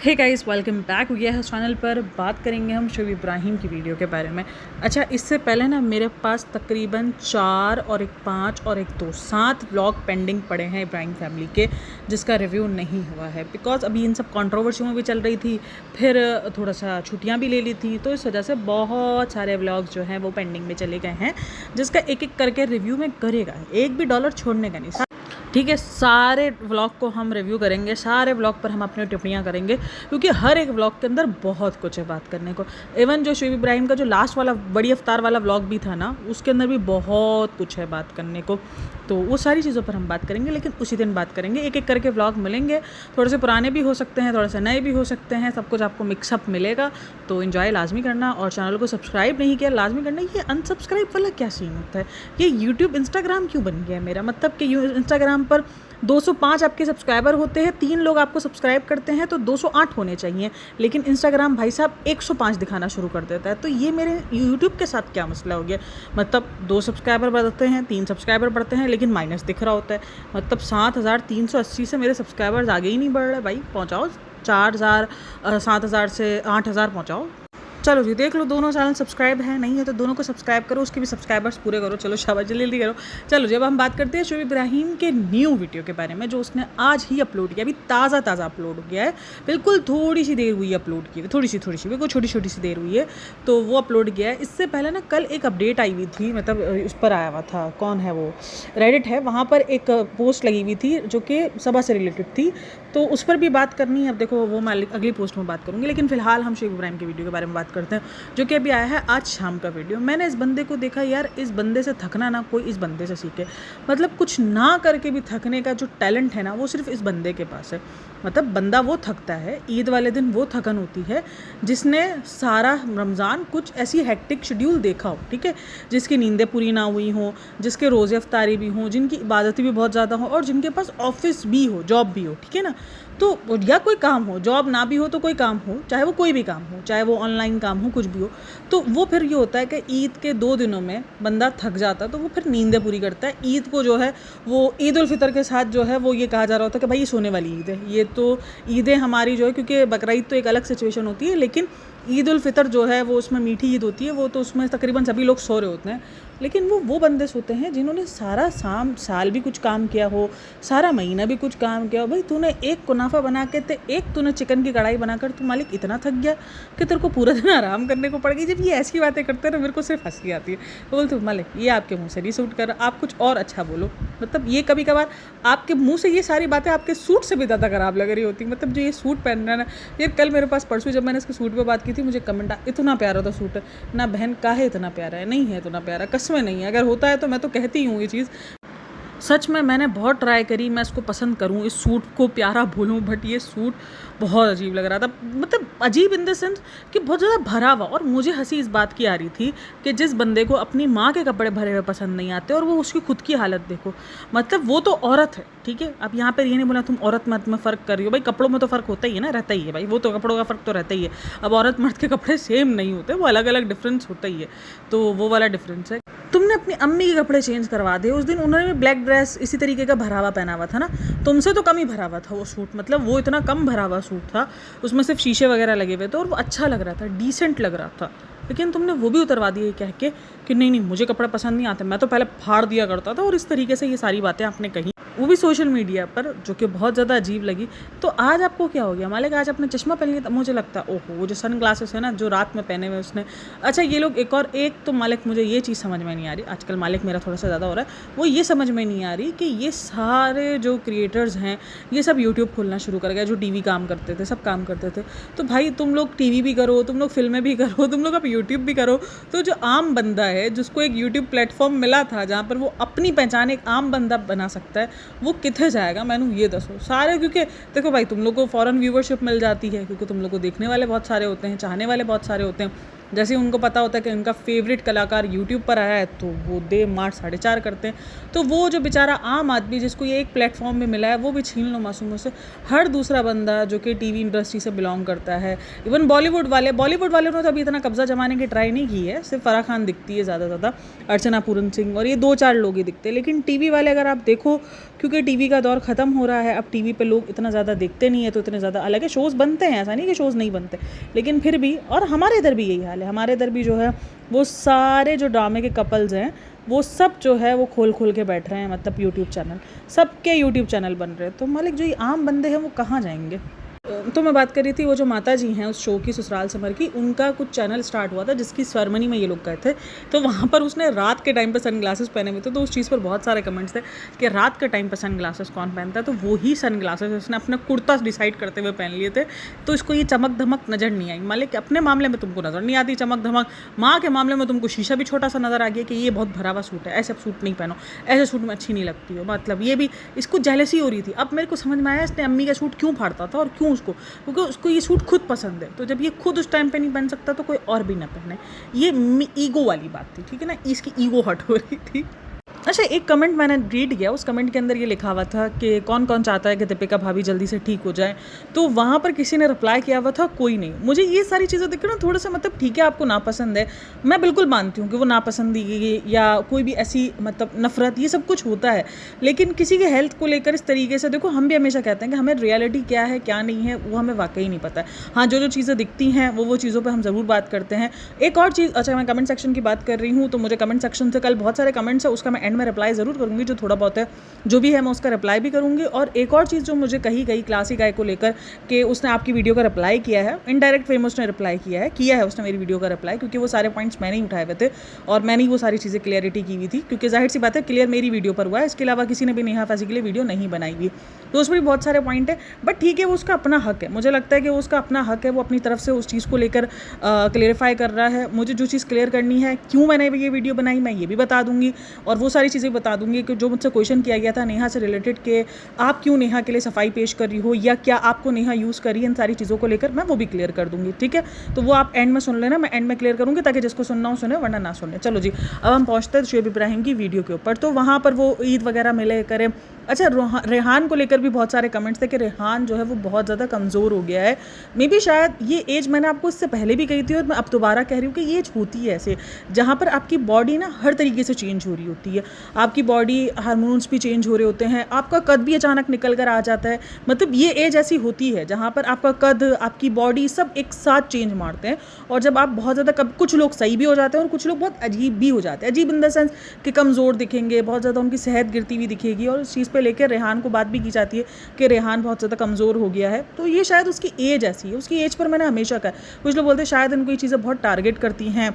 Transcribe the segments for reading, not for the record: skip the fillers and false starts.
Hey guys, welcome back हो गया है चैनल पर। बात करेंगे हम शुभ इब्राहिम की वीडियो के बारे में। अच्छा, इससे पहले ना मेरे पास तकरीबन 4 और एक 5 और एक 2 7 व्लॉग पेंडिंग पड़े हैं इब्राहिम फैमिली के, जिसका रिव्यू नहीं हुआ है बिकॉज अभी इन सब कंट्रोवर्सी में भी चल रही थी, फिर थोड़ा सा छुट्टियां भी ले ली थी, तो इस वजह से बहुत सारे व्लॉग्स जो हैं वो पेंडिंग में चले गए हैं, जिसका एक एक करके रिव्यू में करेगा, एक भी डॉलर छोड़ने का नहीं। ठीक है, सारे व्लॉग को हम रिव्यू करेंगे, सारे व्लॉग पर हम अपनी टिप्पणियाँ करेंगे, क्योंकि हर एक व्लॉग के अंदर बहुत कुछ है बात करने को। इवन जो शुभ इब्राहिम का जो लास्ट वाला बड़ी अवतार वाला व्लॉग भी था ना, उसके अंदर भी बहुत कुछ है बात करने को, तो वो सारी चीज़ों पर हम बात करेंगे, लेकिन उसी दिन बात करेंगे। एक एक करके व्लॉग मिलेंगे, थोड़े से पुराने भी हो सकते हैं, थोड़े से नए भी हो सकते हैं, सब कुछ आपको मिक्सअप मिलेगा, तो इन्जॉय लाजमी करना। और चैनल को सब्सक्राइब नहीं किया लाजमी करना। ये अनसब्सक्राइब वाला क्या सीन होता है? ये यूट्यूब इंस्टाग्राम क्यों बन गया है मेरा? मतलब कि इंस्टाग्राम पर 205 आपके सब्सक्राइबर होते हैं, 3 लोग आपको सब्सक्राइब करते हैं, तो 208 होने चाहिए, लेकिन इंस्टाग्राम भाई साहब 105 दिखाना शुरू कर देता है। तो ये मेरे यूट्यूब के साथ क्या मसला हो गया? मतलब 2 सब्सक्राइबर बढ़ते हैं, 3 सब्सक्राइबर बढ़ते हैं, लेकिन माइनस दिख रहा होता है। मतलब 7380 से मेरे सब्सक्राइबर्स आगे ही नहीं बढ़ रहे भाई। पहुँचाओ 4000, 7000 से 8000 पहुँचाओ। चलो जी, देख लो, दोनों चैनल सब्सक्राइब है, नहीं है तो दोनों को सब्सक्राइब करो, उसके भी सब्सक्राइबर्स पूरे करो। चलो शाबाश, जल्दी जल्दी करो। चलो जी, अब हम बात करते हैं शुभ इब्राहिम के न्यू वीडियो के बारे में, जो उसने आज ही अपलोड किया, अभी ताज़ा अपलोड हो गया है, बिल्कुल थोड़ी सी देर हुई है अपलोड किए, थोड़ी सी बिल्कुल छोटी सी देर हुई है, तो वो अपलोड किया है। इससे पहले ना कल एक अपडेट आई हुई थी, मतलब उस पर आया हुआ था, कौन है वो, रेडिट है, वहाँ पर एक पोस्ट लगी हुई थी जो कि सभा से रिलेटेड थी, तो उस पर भी बात करनी है। अब देखो, वो मैं अगली पोस्ट में बात करूँगी, लेकिन फिलहाल हम शुभ इब्राहिम की वीडियो के बारे में बात करते हैं, जो कि अभी आया है आज शाम का वीडियो। मैंने इस बंदे को देखा, यार इस बंदे से थकना ना कोई इस बंदे से सीखे। मतलब कुछ ना करके भी थकने का जो टैलेंट है ना, वो सिर्फ इस बंदे के पास है। मतलब बंदा वो थकता है, ईद वाले दिन वो थकन होती है जिसने सारा रमज़ान कुछ ऐसी हेक्टिक शेड्यूल देखा हो, ठीक है, जिसकी नींदें पूरी ना हुई हो, जिसके रोज़े अफ्तारी भी हों, जिनकी इबादतें भी बहुत ज़्यादा हो, और जिनके पास ऑफिस भी हो, जॉब भी हो, ठीक है ना। तो या कोई काम हो, जॉब ना भी हो तो कोई काम हो, चाहे वो कोई भी काम हो, चाहे वो ऑनलाइन काम हो, कुछ भी हो, तो वो फिर ये होता है कि ईद के 2 दिनों में बंदा थक जाता है, तो वो फिर नींदें पूरी करता है। ईद को जो है वो ईद उल फितर के साथ जो है वो ये कहा जा रहा होता है कि भाई ये सोने वाली ईद है। ये तो ईदें हमारी जो है, क्योंकि बकरीद तो एक अलग सिचुएशन होती है, लेकिन ईद उल फितर जो है वो उसमें मीठी ईद होती है, वो तो उसमें तकरीबन सभी लोग सो रहे होते हैं, लेकिन वो बंदे सोते हैं जिन्होंने सारा साल भी कुछ काम किया हो, सारा महीना भी कुछ काम किया हो। भाई तूने एक कुनाफा बना के एक तूने चिकन की कढ़ाई बनाकर तू मालिक इतना थक गया कि तेरे को पूरा दिन आराम करने को पड़ गई। जब ये ऐसी बातें करते हैं ना, मेरे को सिर्फ हंसी आती है। तो बोलते मालिक ये आपके मुँह से नहीं सूट कर रहा, आप कुछ और अच्छा बोलो। मतलब ये कभी कभार आपके मुँह से ये सारी बातें आपके सूट से भी ज़्यादा ख़राब लग रही होती। मतलब जो ये सूट पहन रहा है ना, ये कल मेरे पास परसों जब मैंने इसके सूट पर बात की थी, मुझे कमेंट इतना प्यारा था सूट, ना बहन काहे इतना प्यारा है, नहीं है इतना प्यारा, कसमें नहीं है, अगर होता है तो मैं तो कहती हूँ ये चीज़। सच में मैंने बहुत ट्राई करी मैं इसको पसंद करूँ, इस सूट को प्यारा बोलूँ, बट ये सूट बहुत अजीब लग रहा था। मतलब अजीब इन द सेंस कि बहुत ज़्यादा भरा हुआ, और मुझे हंसी इस बात की आ रही थी कि जिस बंदे को अपनी माँ के कपड़े भरे हुए पसंद नहीं आते, और वो उसकी खुद की हालत देखो। मतलब वो तो औरत है, ठीक है, अब यहाँ पर ये नहीं बोला तुम औरत मर्द में फ़र्क कर रही हो, भाई कपड़ों में तो फ़र्क होता ही है ना, रहता ही है भाई, वो तो कपड़ों का फ़र्क तो रहता ही है। अब औरत मर्द के कपड़े सेम नहीं होते, वो अलग अलग डिफरेंस होता ही है, तो वो वाला डिफरेंस है। तुमने अपनी अम्मी के कपड़े चेंज करवा दे। उस दिन उन्होंने भी ब्लैक ड्रेस इसी तरीके का भरा हुआ पहना हुआ था ना, तुमसे तो कम ही भरा हुआ था वो सूट। मतलब वो इतना कम भरा हुआ सूट था, उसमें सिर्फ शीशे वगैरह लगे हुए थे, और वो अच्छा लग रहा था, डिसेंट लग रहा था, लेकिन तुमने वो भी उतरवा दिया कह के कि नहीं मुझे कपड़े पसंद नहीं आते, मैं तो पहले फाड़ दिया करता था, और इस तरीके से ये सारी बातें आपने कही, वो भी सोशल मीडिया पर, जो कि बहुत ज़्यादा अजीब लगी। तो आज आपको क्या हो गया मालिक? आज आपने चश्मा पहन लिया, तब मुझे लगता है ओहो, वो जो सन ग्लासेस है ना जो रात में पहने हुए उसने। अच्छा ये लोग एक तो मालिक मुझे ये चीज़ समझ में नहीं आ रही, आजकल मालिक मेरा थोड़ा सा ज़्यादा हो रहा है, वो ये समझ में नहीं आ रही कि ये सारे जो क्रिएटर्स हैं ये सब यूट्यूब खोलना शुरू कर गए, जो टीवी काम करते थे, सब काम करते थे। तो भाई तुम लोग टीवी भी करो, तुम लोग फिल्में भी करो, तुम लोग अब यूट्यूब भी करो, तो जो आम बंदा है जिसको एक यूट्यूब प्लेटफॉर्म मिला था जहाँ पर वो अपनी पहचान एक आम बंदा बना सकता है, वो कितने जाएगा? मैंने ये दसो सारे, क्योंकि देखो भाई तुम लोग को फ़ॉरेन व्यूवरशिप मिल जाती है, क्योंकि तुम लोग को देखने वाले बहुत सारे होते हैं, चाहने वाले बहुत सारे होते हैं, जैसे उनको पता होता है कि उनका फेवरेट कलाकार यूट्यूब पर आया है तो वो दे मार्च 4:30 करते हैं। तो वो जो बेचारा आम आदमी जिसको ये एक प्लेटफॉर्म में मिला है वो भी छीन लो मासूमों से। हर दूसरा बंदा जो कि टीवी इंडस्ट्री से बिलोंग करता है, इवन बॉलीवुड वाले ने तो अभी इतना कब्जा जमाने की ट्राई नहीं की है, सिर्फ फराह खान दिखती है ज़्यादा, अर्चना पूरन सिंह और ये 2-4 लोग ही दिखते हैं। लेकिन टीवी वाले अगर आप देखो, क्योंकि टीवी का दौर ख़त्म हो रहा है, अब टीवी पे लोग इतना ज़्यादा देखते नहीं है, तो इतने ज़्यादा अलग है शोज़ बनते हैं, ऐसा नहीं कि शोज़ नहीं बनते, लेकिन फिर भी, और हमारे इधर भी यही हाल है, हमारे इधर भी जो है वो सारे जो ड्रामे के कपल्स हैं वो सब जो है वो खोल के बैठ रहे हैं, मतलब यूट्यूब चैनल, सबके यूट्यूब चैनल बन रहे हैं। तो मालिक जो ये आम बंदे हैं वो कहाँ जाएंगे। तो मैं बात कर रही थी वो जो माता जी हैं उस शो की, ससुराल समर की, उनका कुछ चैनल स्टार्ट हुआ था जिसकी सेरेमनी में ये लोग गए थे। तो वहाँ पर उसने रात के टाइम पे सनग्लासेस पहने हुए थे, तो उस चीज़ पर बहुत सारे कमेंट्स थे कि रात के टाइम पे सनग्लासेस कौन पहनता है। तो वो ही सनग्लासेस उसने अपना कुर्ता डिसाइड करते हुए पहन लिए थे, तो इसको ये चमक धमक नज़र नहीं आई। मालिक अपने मामले में तुमको नज़र नहीं आती चमक धमक, माँ के मामले में तुमको शीशा भी छोटा सा नज़र आ गया कि ये बहुत भरा हुआ सूट है, ऐसे सूट नहीं पहनो, ऐसे सूट में अच्छी नहीं लगती हो। मतलब ये भी इसको जेलसी हो रही थी। अब मेरे को समझ में आया इसने अम्मी का सूट क्यों फाड़ता था और क्यों उसको, क्योंकि उसको ये सूट खुद पसंद है। तो जब ये खुद उस टाइम पे नहीं पहन सकता तो कोई और भी ना पहने। ये ईगो वाली बात थी, ठीक है ना, इसकी ईगो हर्ट हो रही थी। अच्छा, एक कमेंट मैंने रीड किया, उस कमेंट के अंदर ये लिखा हुआ था कि कौन कौन चाहता है कि दीपिका भाभी जल्दी से ठीक हो जाए। तो वहाँ पर किसी ने रिप्लाई किया हुआ था कोई नहीं। मुझे ये सारी चीज़ें देख ना थोड़ा सा, मतलब ठीक है आपको नापसंद है, मैं बिल्कुल मानती हूँ कि वो नापसंदगी या कोई भी ऐसी मतलब नफरत, ये सब कुछ होता है, लेकिन किसी के हेल्थ को लेकर इस तरीके से देखो, हम भी हमेशा कहते हैं कि हमें रियलिटी क्या है क्या नहीं है वो हमें वाकई नहीं पता है। हाँ, जो चीज़ें दिखती हैं वो चीज़ों पर हम ज़रूर बात करते हैं। एक और चीज़, अच्छा मैं कमेंट सेक्शन की बात कर रही हूँ, तो मुझे कमेंट सेक्शन से कल बहुत सारे कमेंट्स है, उसका मैं एंड में रिप्लाई ज़रूर करूँगी, जो थोड़ा बहुत है जो भी है मैं उसका रिप्लाई भी करूँगी। और एक और चीज़ जो मुझे कही गई क्लासिक गाय को लेकर कि उसने आपकी वीडियो का रिप्लाई किया है, इनडायरेक्ट फेम उसने रिप्लाई किया है उसने मेरी वीडियो का रिप्लाई, क्योंकि वो सारे पॉइंट्स मैंने ही उठाए हुए थे और मैंने ही वो सारी चीज़ें क्लियरिटी की हुई थी, क्योंकि जाहिर सी बात है क्लियर मेरी वीडियो पर हुआ है, इसके अलावा किसी ने भी नेहा फैज़ी के लिए वीडियो नहीं बनाई हुई। तो उसमें भी बहुत सारे पॉइंट है, बट ठीक है वो उसका अपना हक है, मुझे लगता है कि वो उसका अपना हक है, वो अपनी तरफ से उस चीज़ को लेकर क्लियरिफाई कर रहा है। मुझे जो चीज़ क्लियर करनी है, क्यों मैंने ये वीडियो बनाई, मैं ये भी बता दूंगी और वो सारी चीज़ें बता दूंगी कि जो मुझसे क्वेश्चन किया गया था नेहा से रिलेटेड कि आप क्यों नेहा के लिए सफाई पेश कर रही हो या क्या आपको नेहा यूज़ करी, इन सारी चीज़ों को लेकर मैं वो भी क्लियर कर दूंगी, ठीक है। तो वो आप एंड में सुन लेना, मैं एंड में क्लियर करूँगी ताकि जिसको सुनना हो सुने वरना ना सुने। चलो जी, अब हम पहुँचते हैं शुएब इब्राहिम की वीडियो के ऊपर। तो वहाँ पर वो ईद वगैरह मिले करें। अच्छा, रेहान को लेकर भी बहुत सारे कमेंट्स थे कि रेहान जो है वो बहुत ज़्यादा कमज़ोर हो गया है। मे बी शायद ये एज, मैंने आपको इससे पहले भी कही थी और मैं अब दोबारा कह रही हूँ कि ये एज होती है ऐसे, जहाँ पर आपकी बॉडी ना हर तरीके से चेंज हो रही होती है, आपकी बॉडी हार्मोन्स भी चेंज हो रहे होते हैं, आपका कद भी अचानक निकल कर आ जाता है। मतलब ये एज ऐसी होती है जहाँ पर आपका कद, आपकी बॉडी सब एक साथ चेंज मारते हैं। और जब आप बहुत ज़्यादा, कुछ लोग सही भी हो जाते हैं और कुछ लोग बहुत अजीब भी हो जाते हैं, अजीब इन द सेंस कि कमज़ोर दिखेंगे, बहुत ज़्यादा उनकी सेहत गिरती हुई दिखेगी। और इस चीज़ पे लेकर रेहान को बात भी की जाती है कि रेहान बहुत ज़्यादा कमज़ोर हो गया है। तो ये शायद उसकी एज ऐसी है, उसकी एज पर मैंने हमेशा कहा, कुछ लोग बोलते हैं शायद इनको ये चीज़ें बहुत टारगेट करती हैं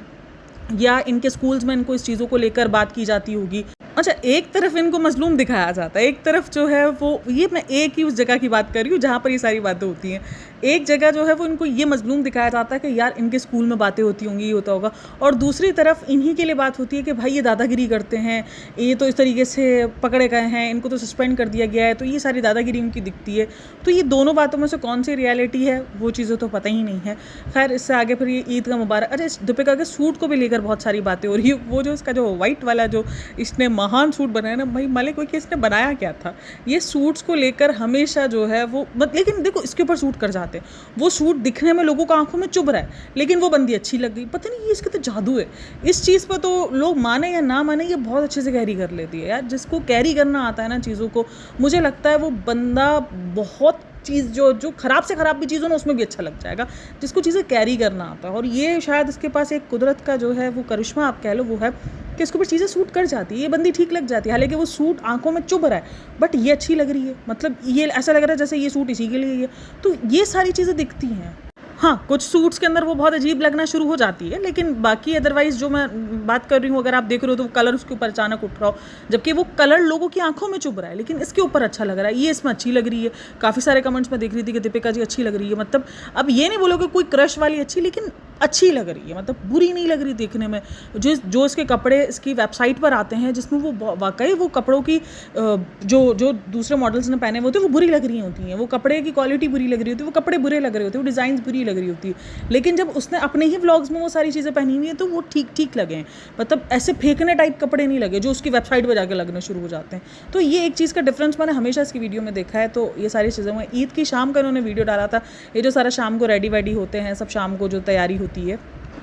या इनके स्कूल्स में इनको इस चीज़ों को लेकर बात की जाती होगी। अच्छा, एक तरफ इनको मजलूम दिखाया जाता है, एक तरफ जो है वो, ये मैं एक ही उस जगह की बात कर रही हूँ जहाँ पर ये सारी बातें होती हैं। एक जगह जो है वो इनको ये मजलूम दिखाया जाता है कि यार इनके स्कूल में बातें होती होंगी, ये होता होगा, और दूसरी तरफ इन्हीं के लिए बात होती है कि भाई ये दादागिरी करते हैं, ये तो इस तरीके से पकड़े गए हैं, इनको तो सस्पेंड कर दिया गया है, तो ये सारी दादागिरी उनकी दिखती है। तो ये दोनों बातों में से कौन सी रियलिटी है वो चीज़ें तो पता ही नहीं है। खैर, इससे आगे फिर ये ईद का मुबारक। अच्छा, दीपिका के सूट को भी लेकर बहुत सारी बातें हो रही है। वो जो इसका जो वाइट वाला जो इसने महान सूट बनाया ना, भाई मालिक कोई कि इसने बनाया क्या था। ये सूट्स को लेकर हमेशा जो है वो लेकिन देखो इसके ऊपर सूट कर जाते हैं, वो सूट दिखने में लोगों को आंखों में चुभ रहा है, लेकिन वो बंदी अच्छी लग गई, पता नहीं ये इसके तो जादू है। इस चीज़ पर तो लोग माने या ना माने, ये बहुत अच्छे से कैरी कर लेती है यार। जिसको कैरी करना आता है ना चीज़ों को, मुझे लगता है वो बंदा बहुत चीज़ जो ख़राब से ख़राब भी चीज़ हो ना उसमें भी अच्छा लग जाएगा, जिसको चीज़ें कैरी करना आता है। और ये शायद इसके पास एक कुदरत का जो है वो करिश्मा आप कह लो, वो है कि इसके ऊपर चीज़ें सूट कर जाती है, ये बंदी ठीक लग जाती है। हालांकि वो सूट आंखों में चुभ रहा है, बट ये अच्छी लग रही है, मतलब ये ऐसा लग रहा है जैसे ये सूट इसी के लिए ही है। तो ये सारी चीज़ें दिखती हैं। हाँ, कुछ सूट्स के अंदर वो बहुत अजीब लगना शुरू हो जाती है, लेकिन बाकी अदरवाइज़ जो मैं बात कर रही हूँ, अगर आप देख रहे हो तो वो कलर उसके ऊपर अचानक उठ रहा हो, जबकि वो कलर लोगों की आंखों में चुभ रहा है, लेकिन इसके ऊपर अच्छा लग रहा है, ये इसमें अच्छी लग रही है। काफ़ी सारे कमेंट्स में देख रही थी कि दीपिका जी अच्छी लग रही है। मतलब अब ये नहीं बोलोगे कोई क्रश वाली अच्छी, लेकिन अच्छी लग रही है, मतलब बुरी नहीं लग रही देखने में। जो इसके कपड़े इसकी वेबसाइट पर आते हैं जिसमें वो वाकई वो कपड़ों की जो दूसरे मॉडल्स ने पहने हुए होते हैं वो बुरी लग रही होती हैं, वो कपड़े की क्वालिटी बुरी लग रही होती है, वो कपड़े बुरे लग रहे होते हैं, वो डिज़ाइन बुरी लग रही होती है। लेकिन जब उसने अपने ही व्लॉग्स में वो सारी चीज़ें पहनी हुई हैं तो वो ठीक ठीक लगे, मतलब ऐसे फेंकने टाइप कपड़े नहीं लगे जो उसकी वेबसाइट पर जाकर लगने शुरू हो जाते हैं। तो ये एक चीज़ का डिफरेंस मैंने हमेशा इसकी वीडियो में देखा है। तो ये सारी चीज़ें मैं ईद की शाम का इन्होंने वीडियो डाला था, ये जो सारा शाम को रेडी वेडी होते हैं सब, शाम को जो तैयारी होती है।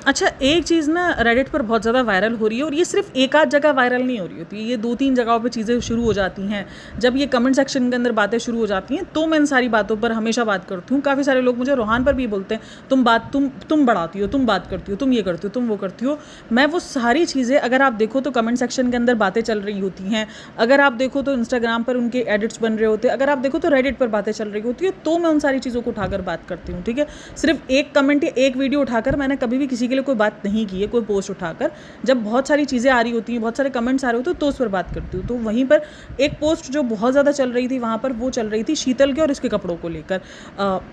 अच्छा, एक चीज़ ना रेडिट पर बहुत ज़्यादा वायरल हो रही है, और ये सिर्फ एक आध जगह वायरल नहीं हो रही होती है, ये 2-3 जगहों पे चीज़ें शुरू हो जाती हैं। जब ये कमेंट सेक्शन के अंदर बातें शुरू हो जाती हैं तो मैं इन सारी बातों पर हमेशा बात करती हूँ। काफ़ी सारे लोग मुझे रोहान पर भी बोलते हैं तुम बढ़ाती हो, तुम बात करती हो, तुम ये करती हो, तुम वो करती हो। मैं वो सारी चीज़ें, अगर आप देखो तो कमेंट सेक्शन के अंदर बातें चल रही होती हैं, अगर आप देखो तो इंस्टाग्राम पर उनके एडिट्स बन रहे होते हैं, अगर आप देखो तो रेडिट पर बातें चल रही होती है, तो मैं उन सारी चीज़ों को उठाकर बात करती हूँ। ठीक है, सिर्फ एक कमेंट या एक वीडियो उठाकर मैंने कभी भी किसी के लिए कोई बात नहीं की है, कोई पोस्ट उठाकर। जब बहुत सारी चीज़ें आ रही होती हैं, बहुत सारे कमेंट्स आ रहे होते हैं तो उस पर बात करती हूँ। तो वहीं पर एक पोस्ट जो बहुत ज़्यादा चल रही थी, वहाँ पर वो चल रही थी शीतल के और इसके कपड़ों को लेकर।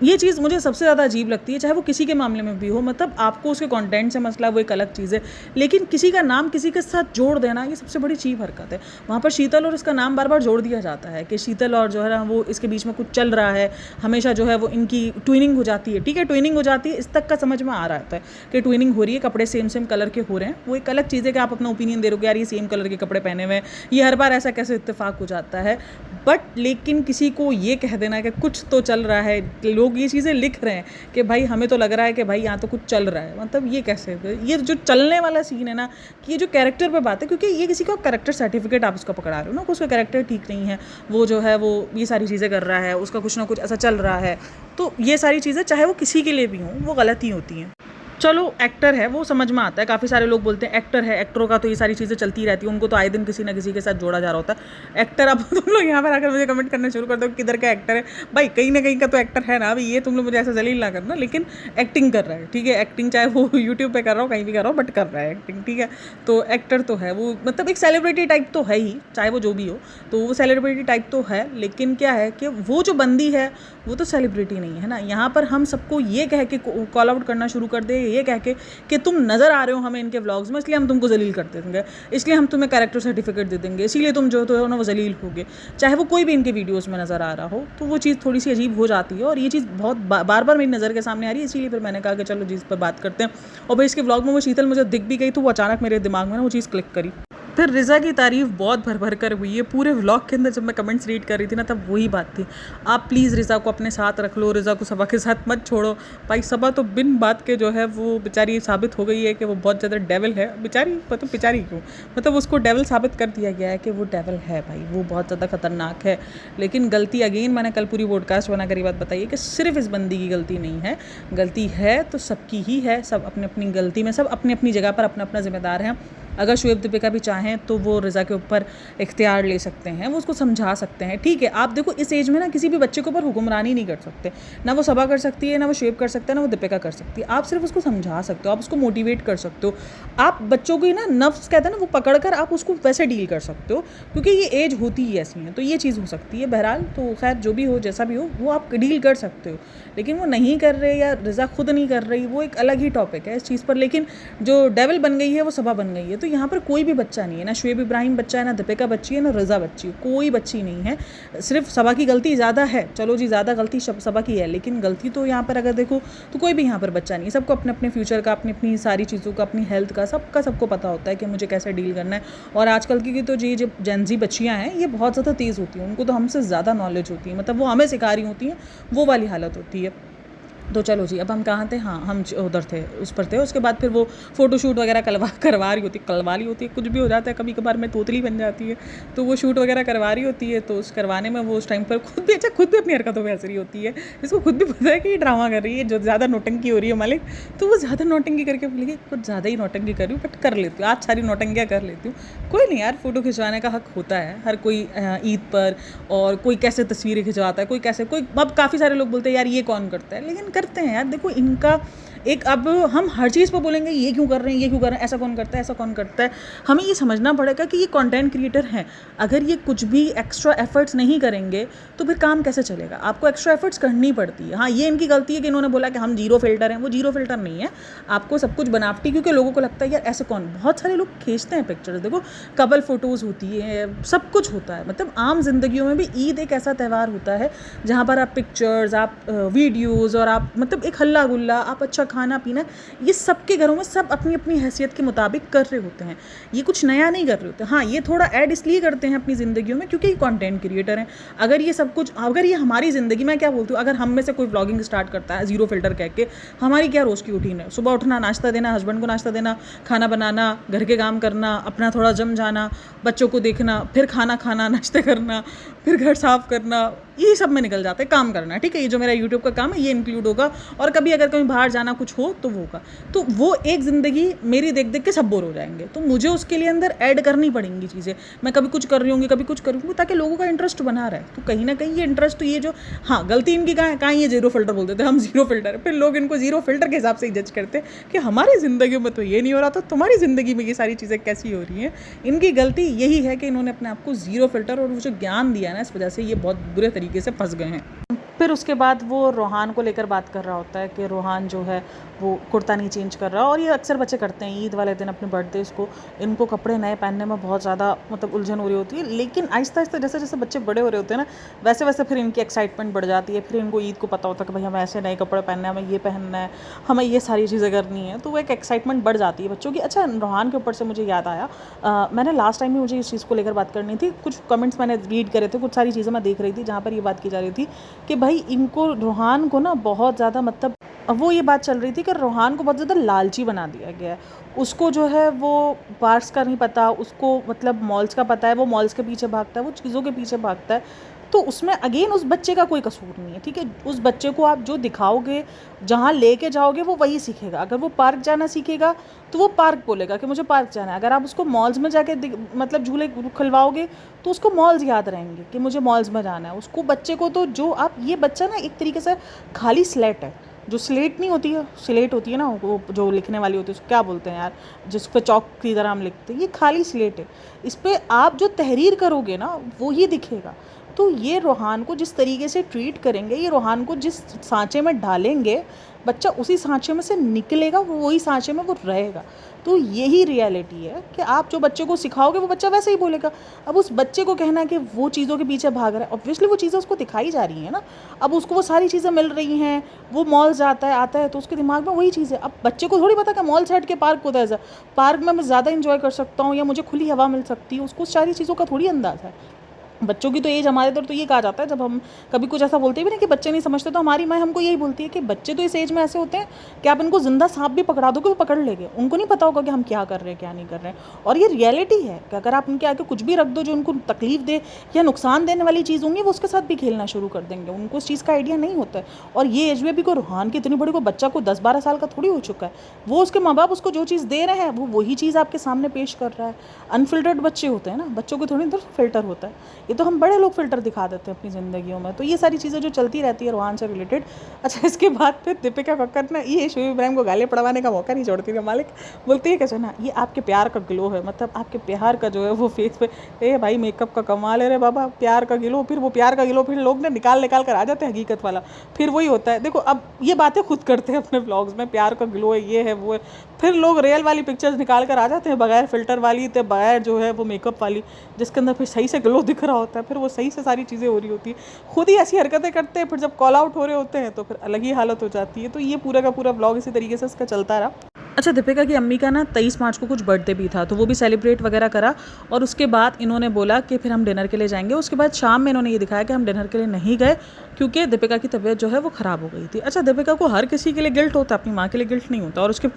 ये चीज़ मुझे सबसे ज़्यादा अजीब लगती है, चाहे वो किसी के मामले में भी हो, मतलब आपको उसके कंटेंट से मसला, वो एक अलग चीज़ है, लेकिन किसी का नाम किसी के साथ जोड़ देना ये सबसे बड़ी चीप हरकत है। वहाँ पर शीतल और इसका नाम बार बार जोड़ दिया जाता है कि शीतल और जो है ना वो इसके बीच में कुछ चल रहा है, हमेशा जो है वो इनकी ट्विनिंग हो जाती है। ठीक है, ट्विनिंग हो जाती है, इस तक का समझ में आ रहा है कि ट्विनिंग हो रही है, कपड़े सेम सेम कलर के हो रहे हैं। वो एक अलग चीज़ है कि आप अपना ओपिनियन दे रहे हो यार ये सेम कलर के कपड़े पहने हुए हैं, ये हर बार ऐसा कैसे इत्तेफाक हो जाता है। बट लेकिन किसी को ये कह देना कि कुछ तो चल रहा है, लोग ये चीज़ें लिख रहे हैं कि भाई हमें तो लग रहा है कि भाई यहाँ तो कुछ चल रहा है, मतलब ये कैसे, ये जो चलने वाला सीन है ना, कि ये जो कैरेक्टर पे बात है, क्योंकि ये किसी का कैरेक्टर सर्टिफिकेट आप उसका पकड़ा रहे हो ना, उसका कैरेक्टर ठीक नहीं है, वो जो है वो ये सारी चीज़ें कर रहा है, उसका कुछ ना कुछ ऐसा चल रहा है। तो ये सारी चीज़ें चाहे वो किसी के लिए भी हों, वो गलत ही होती हैं। चलो एक्टर है वो समझ में आता है, काफ़ी सारे लोग बोलते हैं एक्टर है, एक्टरों का तो ये सारी चीज़ें चलती रहती है, उनको तो आए दिन किसी ना किसी के साथ जोड़ा जा रहा होता है एक्टर। अब तुम लोग यहाँ पर आकर मुझे कमेंट करना शुरू कर दो किधर का एक्टर है, भाई कहीं ना कहीं का तो एक्टर है ना। अभी ये तुम लोग मुझे ऐसा जलील ना करना, लेकिन एक्टिंग कर रहा है, ठीक है, एक्टिंग चाहे वो यूट्यूब पर कर रहा हो, कहीं भी कर रहा हो, बट कर रहा है एक्टिंग, ठीक है। तो एक्टर तो है वो, मतलब एक सेलिब्रिटी टाइप तो है ही, चाहे वो जो भी हो, तो वो सेलिब्रिटी टाइप तो है। लेकिन क्या है कि वो जो बंदी है वो तो सेलिब्रिटी नहीं है ना। यहाँ पर हम सबको ये कह के कॉल आउट करना शुरू कर दे, ये कह के कि तुम नज़र आ रहे हो हमें इनके व्लॉग्स में, इसलिए हम तुमको जलील कर देंगे, इसलिए हम तुम्हें कैरेक्टर सर्टिफिकेट दे देंगे, इसीलिए तुम जो तो है ना वो जलील होगे, चाहे वो कोई भी इनके वीडियोस में नज़र आ रहा हो। तो वो चीज़ थोड़ी सी अजीब हो जाती है, और ये चीज़ बहुत बार बार मेरी नज़र के सामने आ रही है, इसीलिए फिर मैंने कहा कि चलो जी इस पर बात करते हैं। और भाई इसके व्लॉग में वो शीतल मुझे दिख भी गई, तो वो अचानक मेरे दिमाग में ना वो चीज़ क्लिक करी। फिर रिज़ा की तारीफ़ बहुत भर भर कर हुई है पूरे व्लॉग के अंदर। जब मैं कमेंट्स रीड कर रही थी ना, तब वही बात थी, आप प्लीज़ रिज़ा को अपने साथ रख लो, रिज़ा को सबा के साथ मत छोड़ो। भाई सबा तो बिन बात के जो है वो बेचारी साबित हो गई है कि वो बहुत ज़्यादा डेविल है। बेचारी मतलब बेचारी क्यों, मतलब उसको डेविल साबित कर दिया गया है कि वो डेविल है भाई, वो बहुत ज़्यादा खतरनाक है। लेकिन गलती अगेन मैंने कल पूरी पॉडकास्ट बनाकर ये बात बताई है कि सिर्फ इस बंदी की गलती नहीं है, गलती है तो सबकी ही है, सब अपनी अपनी गलती में, सब अपनी अपनी जगह पर अपना अपना जिम्मेदार हैं। अगर शोएब दीपिका भी चाहें तो वो रिज़ा के ऊपर इख्तियार ले सकते हैं, वो उसको समझा सकते हैं। ठीक है, आप देखो इस एज में ना किसी भी बच्चे के ऊपर हुक्मरानी नहीं कर सकते, ना वो सबा कर सकती है, ना वो शोएब कर सकता है, ना वो दीपिका कर सकती है। आप सिर्फ उसको समझा सकते हो, आप उसको मोटिवेट कर सकते हो, आप बच्चों की ना नफ्स कहते हैं ना वो पकड़ कर आप उसको वैसे डील कर सकते हो, क्योंकि ये एज होती ही ऐसी है। तो ये चीज़ हो सकती है। बहरहाल तो खैर जो भी हो, जैसा भी हो, वो आप डील कर सकते हो। लेकिन वो नहीं कर रहे या रिज़ा खुद नहीं कर रही, वो एक अलग ही टॉपिक है इस चीज़ पर। लेकिन जो डेविल बन गई है वो सबा बन गई है। तो यहाँ पर कोई भी बच्चा नहीं है, ना शोएब इब्राहिम बच्चा है, ना दीपिका बच्ची है, ना रिज़ा बच्ची है, कोई बच्ची नहीं है। सिर्फ सबा की गलती ज़्यादा है, चलो जी ज़्यादा गलती सबा की है, लेकिन गलती तो यहाँ पर अगर देखो तो कोई भी यहाँ पर बच्चा नहीं है। सबको अपने अपने फ्यूचर का, अपनी अपनी सारी चीज़ों का, अपनी हेल्थ का, सबको पता होता है कि मुझे कैसे डील करना है। और आजकल की तो जी जो जेनजी बच्चियाँ हैं ये बहुत ज़्यादा तेज़ होती हैं, उनको तो हमसे ज़्यादा नॉलेज होती है, मतलब वो हमें सिखा रही होती हैं, वो वाली हालत होती है। तो चलो जी, अब हम कहाँ थे, हाँ हम उधर थे, उस पर थे। उसके बाद फिर वो फ़ोटोशूट वगैरह करवा रही होती है, कुछ भी हो जाता है, कभी कभार मैं तोतली बन जाती है, तो वो शूट वगैरह करवा रही होती है। तो उस करवाने में वो उस टाइम पर खुद भी अपनी हरकतों में हंस रही होती है, इसको खुद भी पता है कि ये ड्रामा कर रही है, जो ज़्यादा नौटंकी हो रही है मालिक, तो वो ज़्यादा नौटंकी करके बोलेगी कुछ ज़्यादा ही नौटंकी कर रही हूँ, बट कर लेती हूँ, आज सारी नौटंकियाँ कर लेती हूँ। कोई नहीं यार, फ़ोटो खिंचवाने का हक होता है हर कोई ईद पर, और कोई कैसे तस्वीरें खिंचवाता है, कोई कैसे, कोई अब काफ़ी सारे लोग बोलते हैं यार ये कौन करता है, लेकिन करते हैं यार। देखो इनका एक अब हम हर चीज़ पर बोलेंगे ये क्यों कर रहे हैं, ये क्यों कर रहे हैं, ऐसा कौन करता है, ऐसा कौन करता है। हमें ये समझना पड़ेगा कि ये कंटेंट क्रिएटर हैं, अगर ये कुछ भी एक्स्ट्रा एफर्ट्स नहीं करेंगे तो फिर काम कैसे चलेगा। आपको एक्स्ट्रा एफर्ट्स करनी पड़ती है। हाँ, ये इनकी गलती है कि इन्होंने बोला कि हम जीरो फिल्टर हैं, वो जीरो फिल्टर नहीं है, आपको सब कुछ बनावटी, क्योंकि लोगों को लगता है यार ऐसे कौन, बहुत सारे लोग खींचते हैं पिक्चर्स, देखो कपल फोटोज़ होती है, सब कुछ होता है। मतलब आम जिंदगियों में भी ईद एक ऐसा त्यौहार होता है जहाँ पर आप पिक्चर्स, आप वीडियोज़ और आप मतलब एक हल्ला गुल्ला, आप अच्छा खाना पीना, ये सबके घरों में सब अपनी अपनी हैसियत के मुताबिक कर रहे होते हैं, ये कुछ नया नहीं कर रहे होते। हाँ, ये थोड़ा ऐड इसलिए करते हैं अपनी ज़िंदगियों में क्योंकि ये कंटेंट क्रिएटर हैं। अगर ये सब कुछ, अगर ये हमारी ज़िंदगी में, क्या बोलती हूँ, अगर हम में से कोई व्लॉगिंग स्टार्ट करता है जीरो फिल्टर कह के, हमारी क्या रोज़ की रूटीन है, सुबह उठना, नाश्ता देना, हस्बैंड को नाश्ता देना, खाना बनाना, घर के काम करना, अपना थोड़ा जम जाना, बच्चों को देखना, फिर खाना खाना, नाश्ते करना, फिर घर साफ़ करना, यही सब में निकल जाता है, काम करना, ठीक है। ये जो मेरा यूट्यूब का काम है ये इंक्लूड होगा, और कभी अगर कहीं बाहर जाना कुछ हो तो वो होगा। तो वो एक ज़िंदगी मेरी देख देख के सब बोर हो जाएंगे, तो मुझे उसके लिए अंदर ऐड करनी पड़ेंगी चीज़ें। मैं कभी कुछ कर रही होंगी, कभी कुछ करूँगी, ताकि लोगों का इंटरेस्ट बना रहे। तो कहीं ना कहीं ये इंटरेस्ट, तो ये जो, हाँ गलती इनकी कहाँ ये जीरो फिल्टर बोलते थे, हम जीरो फिल्टर, फिर लोग इनको जीरो फिल्टर के हिसाब से ही जज करते हैं कि हमारी ज़िंदगी में तो ये नहीं हो रहा, तो तुम्हारी ज़िंदगी में ये सारी चीज़ें कैसी हो रही हैं। इनकी गलती यही है कि इन्होंने अपने आप को जीरो फिल्टर और वो जो ज्ञान दिया ना, इस वजह से ये बहुत बुरे तरीके से फंस गए हैं। फिर उसके बाद वो रोहान को लेकर बात कर रहा होता है कि रोहान जो है वो कुर्ता नहीं चेंज कर रहा, और ये अक्सर बच्चे करते हैं ईद वाले दिन अपने बर्थडे को, इनको कपड़े नए पहनने में बहुत ज़्यादा मतलब उलझन हो रही होती है। लेकिन आहिस्ता आहिस्ता जैसे जैसे बच्चे बड़े हो रहे होते हैं ना, वैसे वैसे फिर इनकी एक्साइटमेंट बढ़ जाती है। फिर इनको ईद को पता होता है कि भाई हमें ऐसे नए कपड़े पहनना है, हमें ये पहनना है, हमें ये सारी चीज़ें करनी है, तो वो एक एक्साइटमेंट बढ़ जाती है बच्चों की। अच्छा, रोहान के ऊपर से मुझे याद आया, मैंने लास्ट टाइम भी मुझे इस चीज़ को लेकर बात करनी थी, कुछ कमेंट्स मैंने रीड करे थे, कुछ सारी चीज़ें मैं देख रही थी जहाँ पर ये बात की जा रही थी कि भाई इनको, रोहान को ना बहुत ज़्यादा, मतलब वो ये बात चल रही थी कि रोहान को बहुत ज़्यादा लालची बना दिया गया है। उसको जो है वो पार्क्स का नहीं पता, उसको मतलब मॉल्स का पता है, वो मॉल्स के पीछे भागता है, वो चीज़ों के पीछे भागता है। तो उसमें अगेन उस बच्चे का कोई कसूर नहीं है, ठीक है। उस बच्चे को आप जो दिखाओगे, जहाँ लेके जाओगे, वो वही सीखेगा। अगर वो पार्क जाना सीखेगा तो वो पार्क बोलेगा कि मुझे पार्क जाना है। अगर आप उसको मॉल्स में जाके मतलब झूले खुलवाओगे तो उसको मॉल्स याद रहेंगे कि मुझे मॉल्स में जाना है। उसको बच्चे को तो जो आप, ये बच्चा ना एक तरीके से खाली स्लेट है, जो स्लेट नहीं होती है, स्लेट होती है ना वो जो लिखने वाली होती है, उसको क्या बोलते हैं यार, जिस पे चौक की तरह हम लिखते हैं, ये खाली स्लेट है। इस पर आप जो तहरीर करोगे ना वो ही दिखेगा। तो ये रोहान को जिस तरीके से ट्रीट करेंगे, ये रोहान को जिस सांचे में डालेंगे, बच्चा उसी सांचे में से निकलेगा, वो वही सांचे में वो रहेगा। तो यही रियलिटी है कि आप जो बच्चे को सिखाओगे वो बच्चा वैसे ही बोलेगा। अब उस बच्चे को कहना है कि वो चीज़ों के पीछे भाग रहा है, ऑब्वियसली वो चीज़ें उसको दिखाई जा रही हैं ना, अब उसको वो सारी चीज़ें मिल रही हैं, वो मॉल जाता है आता है तो उसके दिमाग में वही चीज़ है। अब बच्चे को थोड़ी पता कि मॉल से हट के पार्क होता है, ऐसा पार्क में मैं ज़्यादा इंजॉय कर सकता हूँ या मुझे खुली हवा मिल सकती है, उसको सारी चीज़ों का थोड़ी अंदाज़ है। बच्चों की तो एज, हमारे इधर तो ये कहा जाता है, जब हम कभी कुछ ऐसा बोलते भी नहीं कि बच्चे नहीं समझते, तो हमारी माँ हमको यही बोलती है कि बच्चे तो इस एज में ऐसे होते हैं कि आप इनको जिंदा सांप भी पकड़ा दो कि वो पकड़ लेंगे, उनको नहीं पता होगा कि हम क्या कर रहे हैं क्या नहीं कर रहे हैं। और ये रियलिटी है कि अगर आप उनके आगे कुछ भी रख दो जो उनको तकलीफ दे या नुकसान देने वाली चीज़ होंगी, वो उसके साथ भी खेलना शुरू कर देंगे, उनको उस चीज़ का आइडिया नहीं होता है। और ये एज में भी कोई रोहान की इतनी बड़ी, को बच्चा को 10-12 साल का थोड़ी हो चुका है, वो उसके माँ बाप उसको जो चीज़ दे रहे हैं वो वही चीज़ आपके सामने पेश कर रहा है। अनफिल्टर्ड बच्चे होते हैं ना, बच्चों को थोड़ी देर फिल्टर होता है, ये तो हम बड़े लोग फिल्टर दिखा देते हैं अपनी ज़िंदगियों में। तो ये सारी चीज़ें जो चलती रहती है रोहान से रिलेटेड। अच्छा, इसके बाद फिर दीपिका कक्कड़ ना ये शोएब इब्राहिम को गाली पड़वाने का मौका नहीं छोड़ती थी। मालिक बोलती है कि ना ये आपके प्यार का ग्लो है, मतलब आपके प्यार का जो है वो फेस पे, ए भाई मेकअप का कमाल है रे बाबा, प्यार का गिलो। फिर वो प्यार का गिलो फिर लोग ने निकाल कर आ जाते हैं हकीकत वाला, फिर वही होता है। देखो अब ये बातें खुद करते हैं अपने ब्लॉग्स में, प्यार का ग्लो है, ये है वो है, फिर लोग रियल वाली पिक्चर्स निकाल कर आ जाते हैं बगैर फिल्टर वाली, तो बगैर जो है वो मेकअप वाली, जिसके अंदर फिर सही से ग्लो दिख रहा होता है, फिर वो सही से सारी चीज़ें हो रही होती है। खुद ही ऐसी हरकतें करते हैं, फिर जब कॉल आउट हो रहे होते हैं तो फिर अलग ही हालत हो जाती है। तो ये पूरा का पूरा ब्लॉग इसी तरीके से इसका चलता रहा। अच्छा, दीपिका की अम्मी का ना 23 मार्च को कुछ बर्थडे भी था, तो वो भी सेलिब्रेट वगैरह करा, और उसके बाद इन्होंने बोला कि फिर हम डिनर के लिए जाएंगे। उसके बाद शाम में इन्होंने ये दिखाया कि हम डिनर के लिए नहीं गए क्योंकि दीपिका की तबीयत जो है वो ख़राब हो गई थी। अच्छा, दीपिका को हर किसी के लिए गिल्ट होता है, अपनी माँ के लिए गिल्ट नहीं होता। और उसके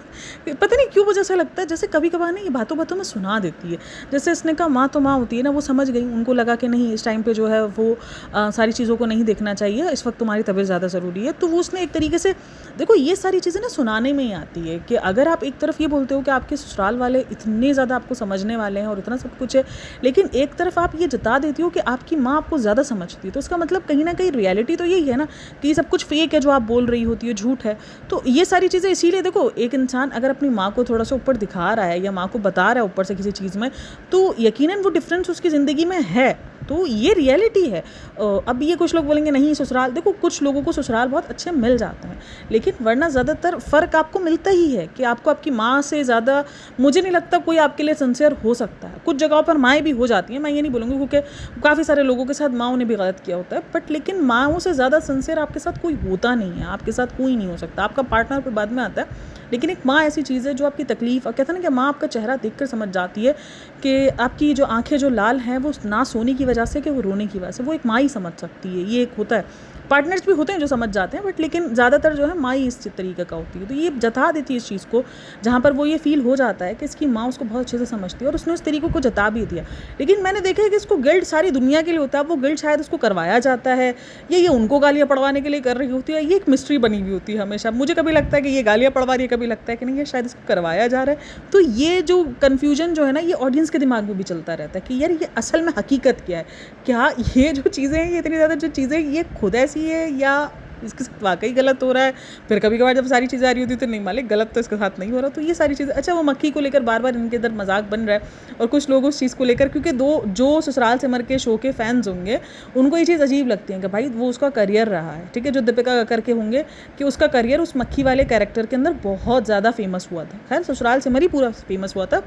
पता नहीं क्यों मुझे ऐसा लगता है जैसे कभी कभार ना ये बातों बातों में सुना देती है। जैसे इसने कहा माँ तो माँ होती है ना, वो समझ गई, उनको लगा कि नहीं इस टाइम पर जो है वो सारी चीज़ों को नहीं देखना चाहिए, इस वक्त तुम्हारी तबीयत ज़्यादा ज़रूरी है। तो वो उसने एक तरीके से देखो ये सारी चीज़ें ना सुनाने में ही आती है कि अगर आप एक तरफ ये बोलते हो कि आपके ससुराल वाले इतने ज़्यादा आपको समझने वाले हैं और इतना सब कुछ है, लेकिन एक तरफ आप ये जता देती हो कि आपकी माँ आपको ज़्यादा समझती है, तो इसका मतलब कहीं ना कहीं रियलिटी तो यही है ना कि ये सब कुछ फेक है, जो आप बोल रही होती है झूठ है। तो ये सारी चीज़ें इसीलिए देखो, एक इंसान अगर अपनी माँ को थोड़ा सा ऊपर दिखा रहा है या माँ को बता रहा है ऊपर से किसी चीज़ में, तो यकीनन वो डिफरेंस उसकी ज़िंदगी में है। तो ये रियलिटी है। अब ये कुछ लोग बोलेंगे नहीं ससुराल, देखो कुछ लोगों को ससुराल बहुत अच्छे मिल जाते हैं, लेकिन वरना ज़्यादातर फ़र्क आपको मिलता ही है कि आपको आपकी माँ से ज़्यादा मुझे नहीं लगता कोई आपके लिए सिंसियर हो सकता है। कुछ जगहों पर माएँ भी हो जाती हैं, मैं ये नहीं बोलूँगी, क्योंकि काफ़ी सारे लोगों के साथ माँओं ने भी गलत किया होता है, बट लेकिन माँओं से ज़्यादा सिंसियर आपके साथ कोई होता नहीं है, आपके साथ कोई नहीं हो सकता। आपका पार्टनर पर बाद में आता है, लेकिन एक माँ ऐसी चीज़ है जो आपकी तकलीफ़, और कहते हैं ना कि माँ आपका चेहरा देखकर समझ जाती है कि आपकी जो आंखें जो लाल हैं वो ना सोने की वजह से कि वो रोने की वजह से, वो एक माँ ही समझ सकती है। ये एक होता है, पार्टनर्स भी होते हैं जो समझ जाते हैं, बट लेकिन ज़्यादातर जो है माँ ही इस तरीके का होती है। तो ये जता देती है इस चीज़ को, जहाँ पर वो ये फील हो जाता है कि इसकी माँ उसको बहुत अच्छे से समझती है और उसने उस तरीके को जता भी दिया। लेकिन मैंने देखा है कि इसको गिल्ट सारी दुनिया के लिए होता है, वो गिल्ट शायद उसको करवाया जाता है या ये उनको गालियाँ पढ़वाने के लिए कर रही होती है, ये एक मिस्ट्री बनी हुई होती है हमेशा। मुझे कभी लगता है कि ये गालियाँ पढ़वा रही है, कभी लगता है कि नहीं ये शायद इसको करवाया जा रहा है। तो ये जो कन्फ्यूजन जो है ना, ये ऑडियंस के दिमाग में भी चलता रहता है कि यार ये असल में हकीकत क्या है, क्या ये जो चीज़ें हैं, ये इतनी ज़्यादा जो चीज़ें ये खुद ऐसी है या इसके साथ वाकई गलत हो रहा है। फिर कभी कभार जब सारी चीज़ें आ रही होती तो नहीं मालिक गलत तो इसके साथ नहीं हो रहा। तो ये सारी चीज़ें, अच्छा वो मक्खी को लेकर बार बार इनके इधर मजाक बन रहा है और कुछ लोग उस चीज़ को लेकर, क्योंकि जो ससुराल सिमर के शो के फैंस होंगे उनको ये चीज़ अजीब लगती है कि भाई वो उसका करियर रहा है, ठीक है, जो दीपिका करके होंगे कि उसका करियर उस मक्खी वाले कैरेक्टर के अंदर बहुत ज़्यादा फेमस हुआ था। खैर ससुराल सिमर ही पूरा फेमस हुआ था,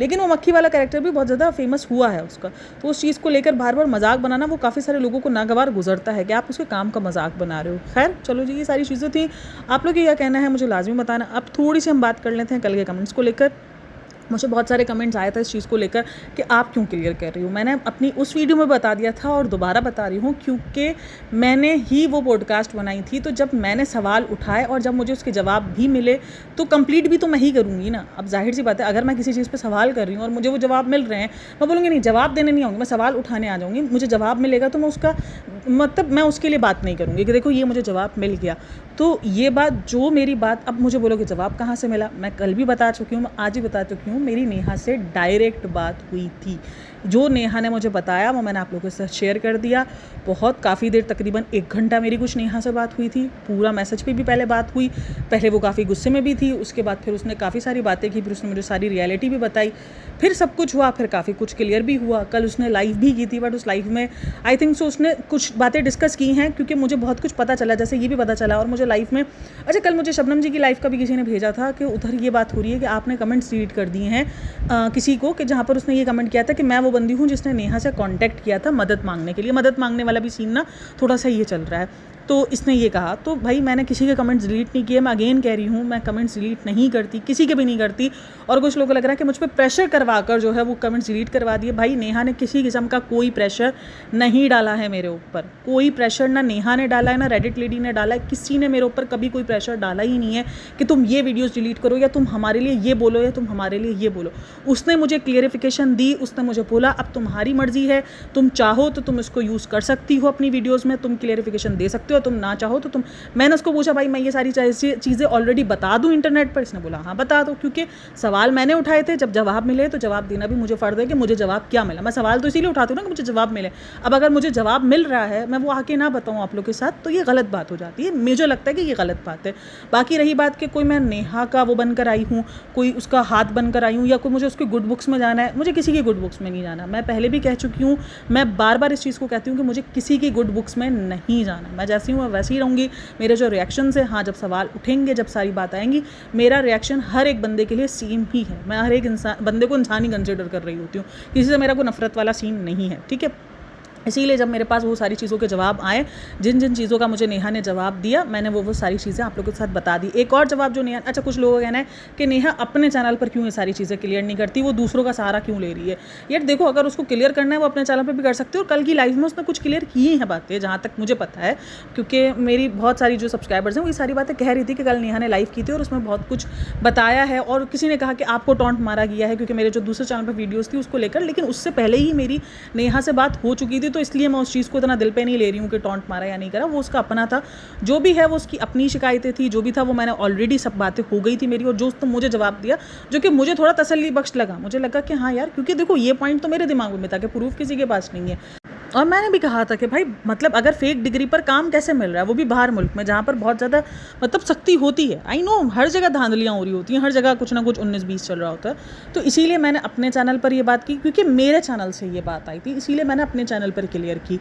लेकिन वो मक्खी वाला कैरेक्टर भी बहुत ज़्यादा फेमस हुआ है उसका। तो उस चीज़ को लेकर बार बार मजाक बनाना वो काफ़ी सारे लोगों को नागवार गुजरता है कि आप उसके काम का मजाक बना रहे हो। खैर चलो जी, ये सारी चीज़ें थी। आप लोग क्या कहना है मुझे लाजमी बताना। अब थोड़ी सी हम बात कर लेते हैं कल के कमेंट्स को लेकर। मुझे बहुत सारे कमेंट्स आए थे इस चीज़ को लेकर कि आप क्यों क्लियर कर रही हो। मैंने अपनी उस वीडियो में बता दिया था और दोबारा बता रही हूँ, क्योंकि मैंने ही वो पॉडकास्ट बनाई थी। तो जब मैंने सवाल उठाए और जब मुझे उसके जवाब भी मिले तो कंप्लीट भी तो मैं ही करूँगी ना। अब जाहिर सी बात है, अगर मैं किसी चीज़ पर सवाल कर रही हूँ और मुझे वो जवाब मिल रहे हैं, मैं बोलूँगी नहीं जवाब देने नहीं आऊँगी, मैं सवाल उठाने आ जाऊँगी। मुझे जवाब मिलेगा तो मैं उसका मतलब मैं उसके लिए बात नहीं करूँगी कि देखो ये मुझे जवाब मिल गया। तो ये बात जो मेरी बात, अब मुझे बोलोगे जवाब कहाँ से मिला, मैं कल भी बता चुकी हूँ, मैं आज ही बता चुकी हूँ। मेरी नेहा से डायरेक्ट बात हुई थी, जो नेहा ने मुझे बताया वो मैंने आप लोगों के साथ शेयर कर दिया। बहुत काफ़ी देर, तकरीबन 1 घंटा मेरी कुछ नेहा से बात हुई थी। पूरा मैसेज पे भी पहले बात हुई, पहले वो काफ़ी गुस्से में भी थी, उसके बाद फिर उसने काफ़ी सारी बातें की, फिर उसने मुझे सारी रियलिटी भी बताई, फिर सब कुछ हुआ, फिर काफ़ी कुछ क्लियर भी हुआ। कल उसने लाइव भी की थी, बट उस लाइव में आई थिंक सो उसने कुछ बातें डिस्कस की हैं, क्योंकि मुझे बहुत कुछ पता चला, जैसे ये भी पता चला। और मुझे लाइव में, अच्छा कल मुझे शबनम जी की लाइव का भी किसी ने भेजा था कि उधर ये बात हो रही है कि आपने कमेंट्स डिलीट कर दिए हैं किसी को, कि जहाँ पर उसने ये कमेंट किया था कि मैं वो बंदी हूँ जिसने नेहा से कांटेक्ट किया था मदद मांगने के लिए। मदद मांगने वाला भी सीन ना थोड़ा सा ये चल रहा है। तो इसने ये कहा, तो भाई मैंने किसी के कमेंट्स डिलीट नहीं किए। मैं अगेन कह रही हूँ, मैं कमेंट्स डिलीट नहीं करती, किसी के भी नहीं करती। और कुछ लोगों को लग रहा है कि मुझ पर प्रेशर करवा कर जो है वो कमेंट्स डिलीट करवा दिए। भाई नेहा ने किसी किस्म का कोई प्रेशर नहीं डाला है मेरे ऊपर, कोई प्रेशर ना नेहा ने डाला है ना रेडिट लेडी ने डाला है। किसी ने मेरे ऊपर कभी कोई प्रेशर डाला ही नहीं है कि तुम ये वीडियोज़ डिलीट करो या तुम हमारे लिए ये बोलो या तुम हमारे लिए ये बोलो। उसने मुझे क्लियरिफिकेशन दी, उसने मुझे बोला अब तुम्हारी मर्जी है, तुम चाहो तो तुम इसको यूज़ कर सकती हो अपनी वीडियोज़ में, तुम क्लियरिफिकेशन दे सकते हो, तुम ना चाहो तो तुम। मैंने उसको पूछा भाई मैं ये सारी चीज़ें ऑलरेडी बता दूं इंटरनेट पर। इसने बोला हाँ बता दो, क्योंकि सवाल मैंने उठाए थे। जब जवाब मिले तो जवाब देना भी मुझे फ़र्ज़ है कि मुझे जवाब क्या मिला। मैं सवाल तो इसीलिए उठाती हूँ ना कि मुझे जवाब मिले। अब अगर मुझे जवाब मिल रहा है, मैं वो आके ना बताऊँ आप लोग के साथ, तो ये गलत बात हो जाती है। मुझे लगता है कि ये गलत बात है। बाकी रही बात कि कोई मैं नेहा का वो बनकर आई हूँ, कोई उसका हाथ बनकर आई हूँ, या कोई मुझे उसकी गुड बुक्स में जाना है, मुझे किसी की गुड बुक्स में नहीं जाना। मैं पहले भी कह चुकी हूँ, मैं बार बार इस चीज़ को कहती हूँ कि मुझे किसी की गुड बुक्स में नहीं जाना। मैं जैसी हूँ वैसी ही रहूँगी। मेरे जो रिएक्शन है, हाँ जब सवाल उठेंगे, जब सारी बात आएंगी, मेरा रिएक्शन हर एक बंदे के लिए सेम ही है। मैं हर एक बंदे को इंसान ही कंसिडर कर रही होती हूँ, किसी से मेरा कोई नफरत वाला सीन नहीं है, ठीक है। इसीलिए जब मेरे पास वो सारी चीज़ों के जवाब आए, जिन जिन चीज़ों का मुझे नेहा ने जवाब दिया, मैंने वो सारी चीज़ें आप लोगों के साथ बता दी। एक और जवाब जो नेहा, अच्छा कुछ लोगों का कहना है कि नेहा अपने चैनल पर क्यों ये सारी चीज़ें क्लियर नहीं करती, वो दूसरों का सहारा क्यों ले रही है। यार देखो, अगर उसको क्लियर करना है वो अपने चैनल पर भी कर सकते हो। और कल की लाइव में उसने कुछ क्लियर की हैं बातें, जहाँ तक मुझे पता है, क्योंकि मेरी बहुत सारी जो सब्सक्राइबर्स हैं वो ये सारी बातें कह रही थी कि कल नेहा ने लाइव की थी और उसमें बहुत कुछ बताया है। और किसी ने कहा कि आपको टॉन्ट मारा गया है, क्योंकि मेरे जो दूसरे चैनल पर वीडियोज़ थी उसको लेकर। लेकिन उससे पहले ही मेरी नेहा से बात हो चुकी थी। तो इसलिए मैं उस चीज़ को इतना दिल पे नहीं ले रही हूँ कि टॉन्ट मारा या नहीं करा, वो उसका अपना था, जो भी है वो उसकी अपनी शिकायतें थी, जो भी था वो मैंने ऑलरेडी सब बातें हो गई थी मेरी, और जो उसने मुझे जवाब दिया जो कि मुझे थोड़ा तसल्ली बख्श लगा, मुझे लगा कि हाँ यार, क्योंकि देखो ये पॉइंट तो मेरे दिमाग में था कि प्रूफ किसी के पास नहीं है। और मैंने भी कहा था कि भाई मतलब अगर फेक डिग्री पर काम कैसे मिल रहा है, वो भी बाहर मुल्क में जहाँ पर बहुत ज़्यादा मतलब सख्ती होती है। आई नो हर जगह धांधलियाँ हो रही होती हैं, हर जगह कुछ ना कुछ 19-20 चल रहा होता है। तो इसीलिए मैंने अपने चैनल पर ये बात की, क्योंकि मेरे चैनल से ये बात आई थी, इसीलिए मैंने अपने चैनल पर क्लियर की।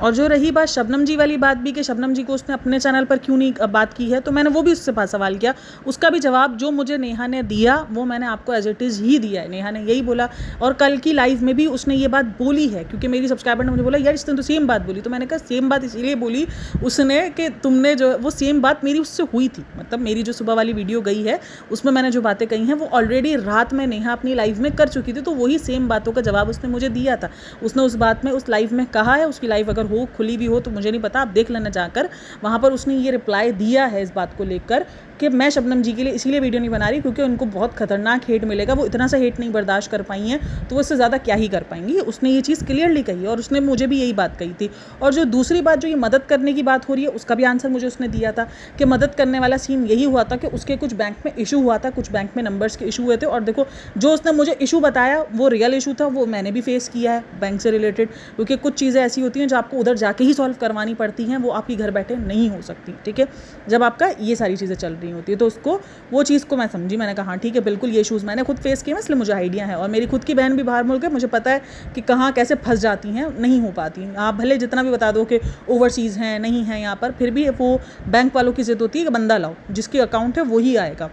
और जो रही बात शबनम जी वाली बात भी कि शबनम जी को उसने अपने चैनल पर क्यों नहीं बात की है, तो मैंने वो भी उससे सवाल किया। उसका भी जवाब जो मुझे नेहा ने दिया वो मैंने आपको एज इट इज़ ही दिया है। नेहा ने यही बोला, और कल की लाइव में भी उसने ये बात बोली है, क्योंकि मेरी सब्सक्राइबर ने मुझे बोला यार इसने तो सेम बात बोली। तो मैंने कहा सेम बात इसीलिए बोली उसने कि तुमने जो वो सेम बात मेरी उससे हुई थी, मतलब मेरी जो सुबह वाली वीडियो गई है उसमें मैंने जो बातें कही हैं वो ऑलरेडी रात में नेहा अपनी लाइव में कर चुकी थी, तो वही सेम बातों का जवाब उसने मुझे दिया था। उसने उस बात में उस लाइव में कहा है, उसकी लाइव अगर हो खुली भी हो तो मुझे नहीं पता, आप देख लेना जाकर, वहाँ पर उसने ये रिप्लाई दिया है इस बात को लेकर कि मैं शबनम जी के लिए इसीलिए वीडियो नहीं बना रही क्योंकि उनको बहुत खतरनाक हेट मिलेगा, वो इतना सा हेट नहीं बर्दाश्त कर पाई हैं तो वो इससे ज़्यादा क्या ही कर पाएंगी। उसने ये चीज़ क्लियरली कही और उसने मुझे भी यही बात कही थी। और जो दूसरी बात जो ये मदद करने की बात हो रही है उसका भी आंसर मुझे उसने दिया था कि मदद करने वाला सीन यही हुआ था कि उसके कुछ बैंक में इशू हुआ था, कुछ बैंक में नंबर्स के इशू हुए थे, और देखो जो उसने मुझे इशू बताया वो रियल इशू था, वो मैंने भी फेस किया है बैंक से रिलेटेड, क्योंकि कुछ चीज़ें ऐसी होती हैं जो आपको उधर जाके ही सॉल्व करवानी पड़ती हैं, वो आपकी घर बैठे नहीं हो सकती, ठीक है, जब आपका ये सारी चीज़ें चल रही होती है। तो उसको वो चीज़ को मैं समझी, मैंने कहा हाँ ठीक है बिल्कुल ये इशूज़ मैंने खुद फेस किए, इसलिए मुझे आइडिया है, और मेरी खुद की बहन भी बाहर मुल्क है, मुझे पता है कि कहाँ कैसे फंस जाती हैं, नहीं हो पाती। आप भले जितना भी बता दो कि ओवरसीज़ हैं नहीं हैं यहाँ पर, फिर भी वो बैंक वालों की ज़िद होती है कि बंदा लाओ जिसकी अकाउंट है वही आएगा।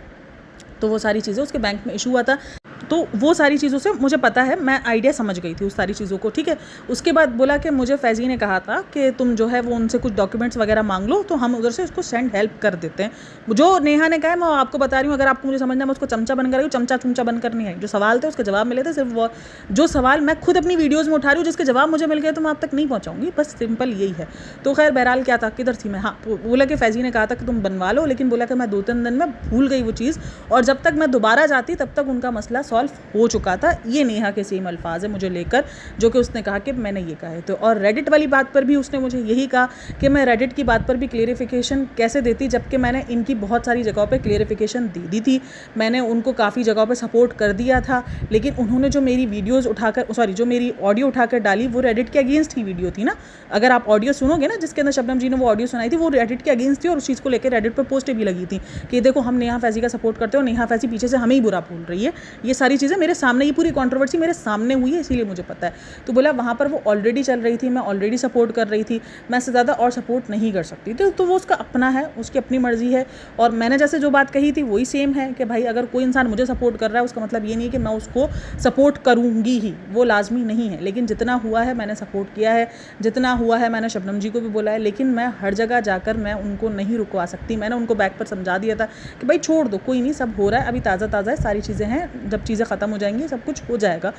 तो वो सारी चीज़ें उसके बैंक में इशू हुआ था, तो वो सारी चीज़ों से मुझे पता है, मैं आइडिया समझ गई थी उस सारी चीज़ों को, ठीक है। उसके बाद बोला कि मुझे फैज़ी ने कहा था कि तुम जो है वो उनसे कुछ डॉक्यूमेंट्स वगैरह मांग लो तो हम उधर से उसको सेंड हेल्प कर देते हैं। जो नेहा ने कहा है मैं आपको बता रही हूँ, अगर आपको मुझे समझना, मैं उसको चमचा बनकर आई हूँ, चमचा चुमचा बनकर नहीं आई। जो सवाल थे उसके जवाब मिले थे, सिर्फ वो जो सवाल मैं खुद अपनी वीडियोज़ में उठा रही हूँ जिसके जवाब मुझे मिल गए तो मैं आप तक नहीं पहुँचाऊँगी, बस सिंपल यही है। तो खैर बहरहाल क्या था, किधर थी मैं, हाँ बोला कि फैज़ी ने कहा था कि तुम बनवा लो, लेकिन बोला कि मैं 2-3 दिन में भूल गई वो चीज़, और जब तक मैं दोबारा जाती तब तक उनका मसला सॉल्व हो चुका था। ये नेहा के सेम अल्फाज है मुझे लेकर जो कि उसने कहा कि मैंने ये कहा है। तो और रेडिट वाली बात पर भी उसने मुझे यही कहा कि मैं रेडिट की बात पर भी क्लियरिफिकेशन कैसे देती, जबकि मैंने इनकी बहुत सारी जगहों पे क्लियरिफिकेशन दे दी थी, मैंने उनको काफ़ी जगहों पे सपोर्ट कर दिया था, लेकिन उन्होंने जो मेरी वीडियोज़ उठाकर जो मेरी ऑडियो उठाकर डाली वो रेडिट के अगेंस्ट ही वीडियो थी ना। अगर आप ऑडियो सुनोगे ना जिसके अंदर शबनम जी ने वो ऑडियो सुनाई थी, वो रेडिट के अगेंस्ट थी, और उस चीज़ को लेकर रेडिट पर पोस्टें भी लगी थी कि देखो हम नेहा फैज़ी का सपोर्ट करते हो, नेहा फैज़ी पीछे से हमें ही बुरा बोल रही है। ये सारी चीज़ें मेरे सामने, ये पूरी कॉन्ट्रोवर्सी मेरे सामने हुई है, इसीलिए मुझे पता है। तो बोला वहाँ पर वो ऑलरेडी चल रही थी, मैं ऑलरेडी सपोर्ट कर रही थी, मैं इससे ज़्यादा और सपोर्ट नहीं कर सकती थी। तो वो उसका अपना है, उसकी अपनी मर्ज़ी है, और मैंने जैसे जो बात कही थी वही सेम है कि भाई अगर कोई इंसान मुझे सपोर्ट कर रहा है उसका मतलब ये नहीं कि मैं उसको सपोर्ट करूँगी ही, वो लाजमी नहीं है, लेकिन जितना हुआ है मैंने सपोर्ट किया है, जितना हुआ है मैंने शबनम जी को भी बोला है, लेकिन मैं हर जगह जाकर मैं उनको नहीं रुकवा सकती। मैंने उनको बैक पर समझा दिया था कि भाई छोड़ दो, कोई नहीं, सब हो रहा है, अभी ताज़ा ताज़ा है, सारी चीज़ें हैं, जब चीज़ें ख़त्म हो जाएंगी सब कुछ हो जाएगा।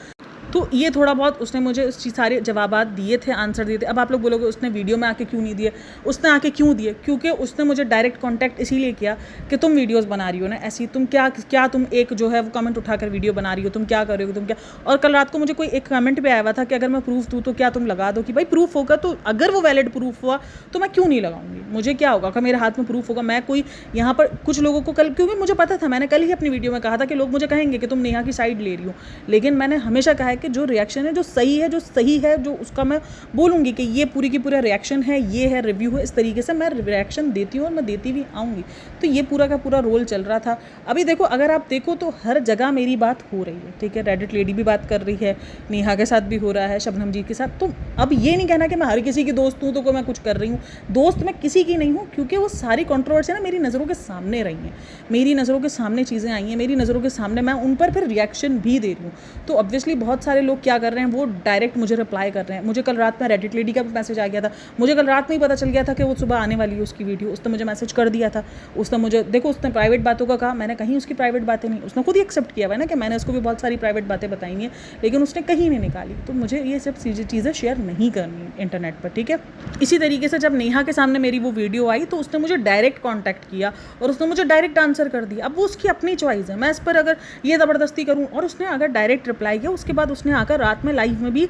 तो ये थोड़ा बहुत उसने मुझे उस चीज़ सारे जवाबात दिए थे, आंसर दिए थे। अब आप लोग बोलोगे उसने वीडियो में आके क्यों नहीं दिए, उसने आके क्यों दिए, क्योंकि उसने मुझे डायरेक्ट कांटेक्ट इसीलिए किया कि तुम वीडियोस बना रही हो ना ऐसी, तुम क्या तुम एक जो है वो कमेंट उठाकर वीडियो बना रही हो, तुम क्या कर रही हो, तुम क्या। और कल रात को मुझे कोई एक कमेंट पे आया हुआ था कि अगर मैं प्रूफ दूँ तो क्या तुम लगा दो, कि भाई प्रूफ होगा तो अगर वो वैलिड प्रूफ हुआ तो मैं क्यों नहीं लगाऊंगी, मुझे क्या होगा, मेरे हाथ में प्रूफ होगा। मैं कोई यहाँ पर कुछ लोगों को कल, क्योंकि मुझे पता था, मैंने कल ही अपनी वीडियो में कहा था कि लोग मुझे कहेंगे कि तुम नेहा की साइड ले रही हो, लेकिन मैंने हमेशा कहा है कि जो रिएक्शन है, जो सही है, जो सही है, जो उसका मैं बोलूँगी कि ये पूरी की पूरा रिएक्शन है, ये है रिव्यू है, इस तरीके से मैं रिएक्शन देती हूँ और मैं देती भी आऊँगी। तो ये पूरा का पूरा रोल चल रहा था। अभी देखो, अगर आप देखो तो हर जगह मेरी बात हो रही है, ठीक है, रेडिट लेडी भी बात कर रही है, नेहा के साथ भी हो रहा है, शबनम जी के साथ। तो अब ये नहीं कहना कि मैं हर किसी की दोस्त हूँ तो मैं कुछ कर रही हूँ, दोस्त मैं किसी की नहीं हूँ, क्योंकि वो सारी कंट्रोवर्सी ना मेरी नज़रों के सामने रही हैं, मेरी नज़रों के सामने चीज़ें आई हैं, मेरी नज़रों के सामने, मैं उन पर फिर रिएक्शन भी दे रही हूँ। तो ऑब्वियसली बहुत सारे लोग क्या कर रहे हैं, वो डायरेक्ट मुझे रिप्लाई कर रहे हैं। मुझे कल रात में रेडिट लेडी का भी मैसेज आ गया था, मुझे कल रात में ही पता चल गया था कि वो सुबह आने वाली है उसकी वीडियो, उसने मुझे मैसेज कर दिया था। उसने मुझे, देखो उसने प्राइवेट बातों का कहा, मैंने कहीं उसकी प्राइवेट बातें नहीं, उसने खुद ही एक्सेप्ट किया हुआ है ना कि मैंने उसको भी बहुत सारी प्राइवेट बातें बताई हैं, लेकिन उसने कहीं नहीं निकाली। तो मुझे ये सब चीज़ें शेयर नहीं करनी इंटरनेट पर, ठीक है। इसी तरीके से जब नेहा के सामने मेरी वो वीडियो आई तो उसने मुझे डायरेक्ट कॉन्टैक्ट किया और उसने मुझे डायरेक्ट आंसर कर दिया। अब वो उसकी अपनी चॉइस है, मैं इस पर अगर ये ज़बरदस्ती करूँ, और उसने अगर डायरेक्ट रिप्लाई किया, उसके बाद उसने उसने आकर रात में लाइव में भी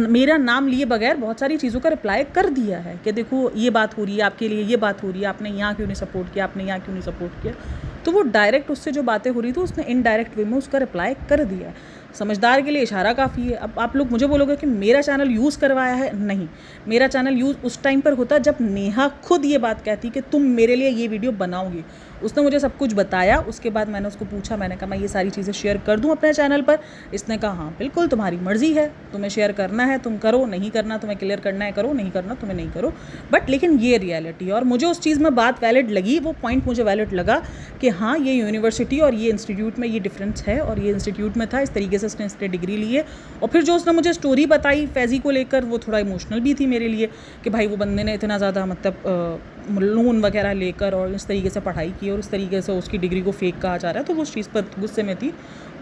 मेरा नाम लिए बगैर बहुत सारी चीज़ों का रिप्लाई कर दिया है कि देखो ये बात हो रही है आपके लिए, ये बात हो रही है, आपने यहाँ क्यों नहीं सपोर्ट किया, आपने यहाँ क्यों नहीं सपोर्ट किया। तो वो डायरेक्ट उससे जो बातें हो रही थी उसने इनडायरेक्ट वे में उसका रिप्लाई कर दिया है। समझदार के लिए इशारा काफ़ी है। अब आप लोग मुझे बोलोगे कि मेरा चैनल यूज़ करवाया है, नहीं, मेरा चैनल यूज़ उस टाइम पर होता जब नेहा खुद ये बात कहती कि तुम मेरे लिए ये वीडियो बनाओगी। उसने मुझे सब कुछ बताया, उसके बाद मैंने उसको पूछा, मैंने कहा मैं ये सारी चीज़ें शेयर कर दूँ अपने चैनल पर। इसने कहा हाँ बिल्कुल तुम्हारी मर्ज़ी है, तुम्हें शेयर करना है तुम करो, नहीं करना तुम्हें क्लियर करना है करो, नहीं करना तुम्हें नहीं करो। बट लेकिन ये रियलिटी, और मुझे उस चीज़ में बात वैलिड लगी, वो पॉइंट मुझे वैलिड लगा कि हाँ ये यूनिवर्सिटी और ये इंस्टीट्यूट में ये डिफरेंस है, और ये इंस्टीट्यूट में था, इस तरीके से उसने डिग्री ली है। और फिर जो उसने मुझे स्टोरी बताई फैज़ी को लेकर, वो थोड़ा इमोशनल भी थी मेरे लिए कि भाई वो बंदे ने इतना ज़्यादा मतलब लोन वगैरह लेकर और इस तरीके से पढ़ाई की और इस तरीके से उसकी डिग्री को फेक कहा जा रहा है। तो वो उस चीज़ पर गुस्से में थी।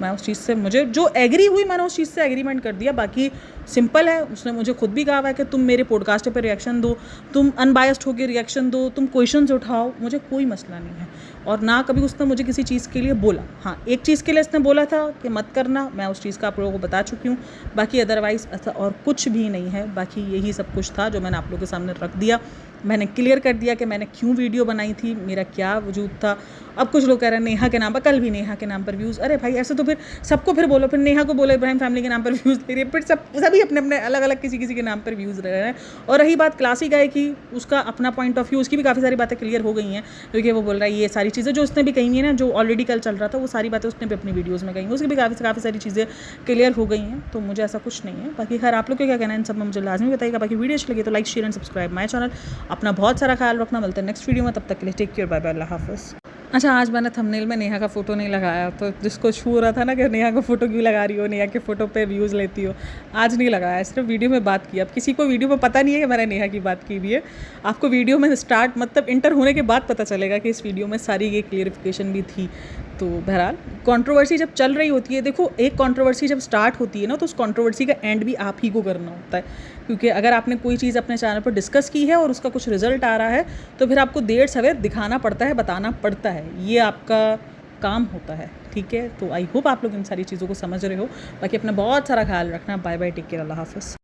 मैं उस चीज़ से, मुझे जो एग्री हुई मैंने उस चीज़ से एग्रीमेंट कर दिया। बाकी सिंपल है, उसने मुझे खुद भी कहा है कि तुम मेरे पॉडकास्ट पे रिएक्शन दो, तुम अनबायस्ड होकर रिएक्शन दो, तुम क्वेश्चंस उठाओ, मुझे कोई मसला नहीं है। और ना कभी उसने मुझे किसी चीज़ के लिए बोला। हाँ एक चीज़ के लिए उसने बोला था कि मत करना, मैं उस चीज़ का आप लोगों को बता चुकी हूँ। बाकी अदरवाइज़ ऐसा और कुछ भी नहीं है। बाकी यही सब कुछ था जो मैंने आप लोगों के सामने रख दिया। मैंने क्लियर कर दिया कि मैंने क्यों वीडियो बनाई थी, मेरा क्या वजूद था। अब कुछ लोग कह रहे हैं नेहा के नाम पर, कल भी नेहा के नाम पर व्यूज़। अरे भाई ऐसे तो फिर सबको फिर बोलो, फिर नेहा को बोलो इब्राहिम फैमिली के नाम पर व्यूज़ ले रही है, फिर सभी अपने अपने अलग अलग किसी के नाम पर व्यूज़ ले रहे हैं। और रही बात क्लासिक है कि उसका अपना पॉइंट ऑफ व्यू, उसकी भी काफ़ी सारी बातें क्लियर हो गई हैं, क्योंकि वो बोल रहा है ये सारी चीज़ें जो उसने भी कही है ना, जो ऑलरेडी कल चल रहा था, वो सारी बातें उसने भी अपनी वीडियोज़ में कही हैं, उसकी भी काफ़ी सारी चीज़ें क्लियर हो गई हैं। तो मुझे ऐसा कुछ नहीं है। बाकी खैर आप लोग को क्या कहना है इन सब में मुझे लाजमी बताइएगा। बाकी वीडियो अच्छी लगी तो like share and subscribe my channel. अपना बहुत सारा ख्याल रखना, मिलता है नेक्स्ट वीडियो में, तब तक के लिए टेक केयर, बाय बाय, अल्लाह हाफ़िज़। अच्छा आज मैंने थंबनेल में नेहा का फ़ोटो नहीं लगाया, तो जिसको छू रहा था ना कि नेहा का फ़ोटो क्यों लगा रही हो, नेहा के फ़ोटो पे व्यूज़ लेती हो, आज नहीं लगाया, सिर्फ वीडियो में बात की। अब किसी को वीडियो में पता नहीं है कि मैंने नेहा की बात की हुई है। आपको वीडियो में स्टार्ट मतलब इंटर होने के बाद पता चलेगा कि इस वीडियो में सारी ये क्लियरिफिकेशन भी थी। तो बहरहाल कंट्रोवर्सी जब चल रही होती है, देखो एक कंट्रोवर्सी जब स्टार्ट होती है ना, तो उस कंट्रोवर्सी का एंड भी आप ही को करना होता है। क्योंकि अगर आपने कोई चीज़ अपने चैनल पर डिस्कस की है और उसका कुछ रिजल्ट आ रहा है, तो फिर आपको देर सवेर दिखाना पड़ता है, बताना पड़ता है, ये आपका काम होता है। ठीक है, तो आई होप आप लोग इन सारी चीज़ों को समझ रहे हो। बाकी अपना बहुत सारा ख्याल रखना। बाय बाय, टेक केयर, अल्लाह हाफ़िज़।